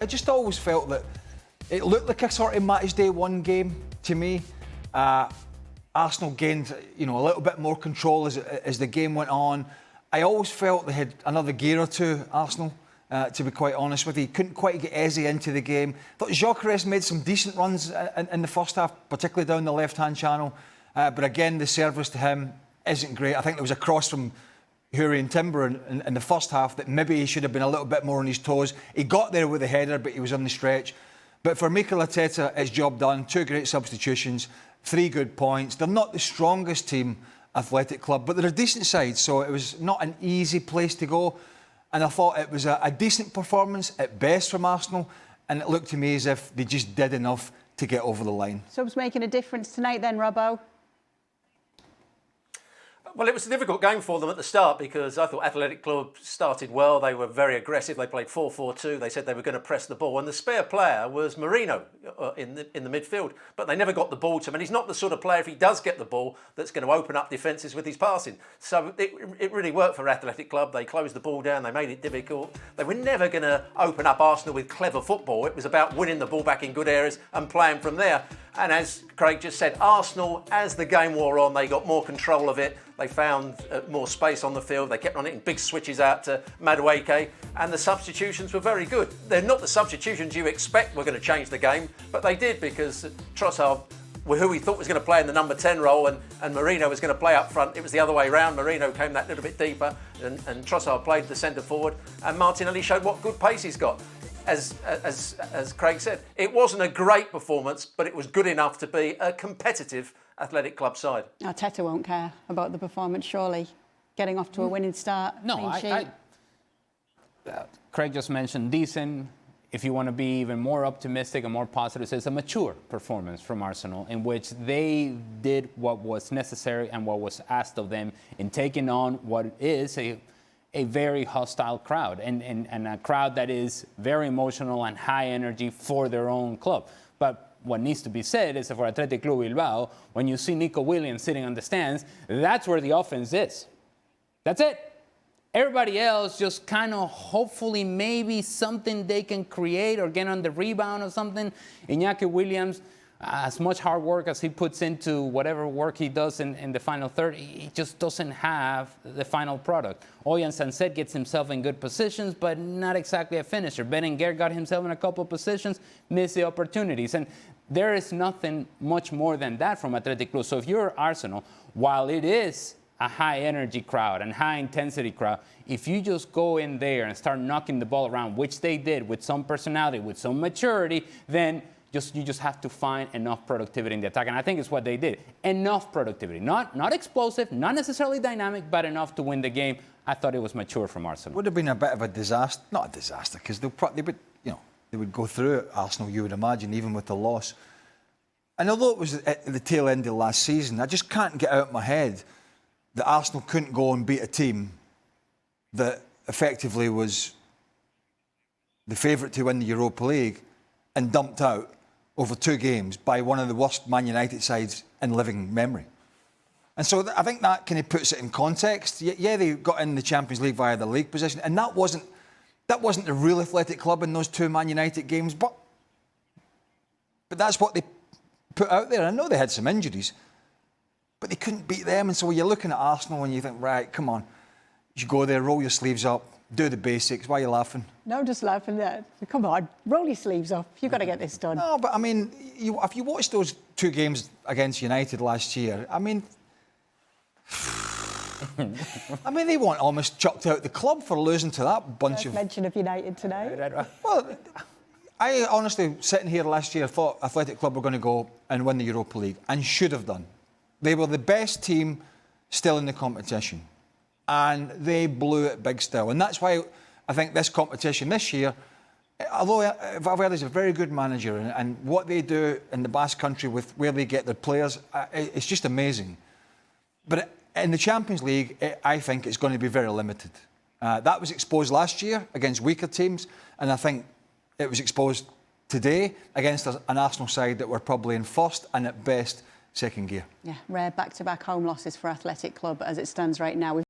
I just always felt that it looked like a sort of match day one game to me. Arsenal gained, a little bit more control as the game went on. I always felt they had another gear or two, Arsenal, to be quite honest with you. Couldn't quite get Eze into the game. Thought Gyökeres made some decent runs in the first half, particularly down the left-hand channel. But again, the service to him isn't great. I think there was a cross from Huri and Timber in the first half that maybe he should have been a little bit more on his toes. He got there with the header, but he was on the stretch. But for Mikel Arteta, it's job done. 2 great substitutions, 3 good points. They're not the strongest team, Athletic Club, but they're a decent side, so it was not an easy place to go. And I thought it was a decent performance at best from Arsenal, and it looked to me as if they just did enough to get over the line. Subs making a difference tonight then, Robbo? Well, it was a difficult game for them at the start because I thought Athletic Club started well. They were very aggressive. They played 4-4-2. They said they were going to press the ball. And the spare player was Moreno in the midfield. But they never got the ball to him. And he's not the sort of player, if he does get the ball, that's going to open up defences with his passing. So it really worked for Athletic Club. They closed the ball down. They made it difficult. They were never going to open up Arsenal with clever football. It was about winning the ball back in good areas and playing from there. And as Craig just said, Arsenal, as the game wore on, they got more control of it. They found more space on the field. They kept on hitting big switches out to Madueke. And the substitutions were very good. They're not the substitutions you expect were going to change the game, but they did because Trossard, who we thought was going to play in the number 10 role, and Moreno was going to play up front. It was the other way around. Moreno came that little bit deeper, and Trossard played the centre forward. And Martinelli showed what good pace he's got. As Craig said, it wasn't a great performance, but it was good enough to be a competitive Athletic Club side. Arteta won't care about the performance, surely. Getting off to a winning start. No, Craig just mentioned decent. If you want to be even more optimistic and more positive, it's a mature performance from Arsenal in which they did what was necessary and what was asked of them in taking on what is a very hostile crowd and a crowd that is very emotional and high energy for their own club. But what needs to be said is that for Athletic Club Bilbao, when you see Nico Williams sitting on the stands, that's where the offense is. That's it. Everybody else just kind of hopefully maybe something they can create or get on the rebound or something. Iñaki Williams, as much hard work as he puts into whatever work he does in the final third, he just doesn't have the final product. Oyan Sanset gets himself in good positions, but not exactly a finisher. Berenguer got himself in a couple of positions, missed the opportunities. And there is nothing much more than that from Athletic Club. So if you're Arsenal, while it is a high-energy crowd and high-intensity crowd, if you just go in there and start knocking the ball around, which they did with some personality, with some maturity, then you just have to find enough productivity in the attack. And I think it's what they did. Enough productivity. Not explosive, not necessarily dynamic, but enough to win the game. I thought it was mature from Arsenal. Would have been a bit of a disaster. Not a disaster, because they would go through it, Arsenal, you would imagine, even with the loss. And although it was at the tail end of last season, I just can't get out of my head that Arsenal couldn't go and beat a team that effectively was the favourite to win the Europa League and dumped out over 2 games by one of the worst Man United sides in living memory. And so I think that kind of puts it in context. Yeah, they got in the Champions League via the league position, and that wasn't the real Athletic Club in those 2 Man United games, but that's what they put out there. I know they had some injuries, but they couldn't beat them. And so you're looking at Arsenal and you think, right, come on, you go there, roll your sleeves up, do the basics. Why are you laughing? No, just laughing there. Come on, roll your sleeves up. You've got to get this done. No, but I mean, if you watch those 2 games against United last year, I mean, they weren't almost chucked out the club for losing to that bunch of... mention of United tonight. Well, I honestly, sitting here last year, thought Athletic Club were going to go and win the Europa League, and should have done. They were the best team still in the competition, and they blew it big still. And that's why I think this competition this year, although Valverde's a very good manager, and what they do in the Basque Country with where they get their players, it's just amazing. But in the Champions League, I think it's going to be very limited. That was exposed last year against weaker teams, and I think it was exposed today against an Arsenal side that were probably in first and at best second gear. Yeah, rare back-to-back home losses for Athletic Club as it stands right now.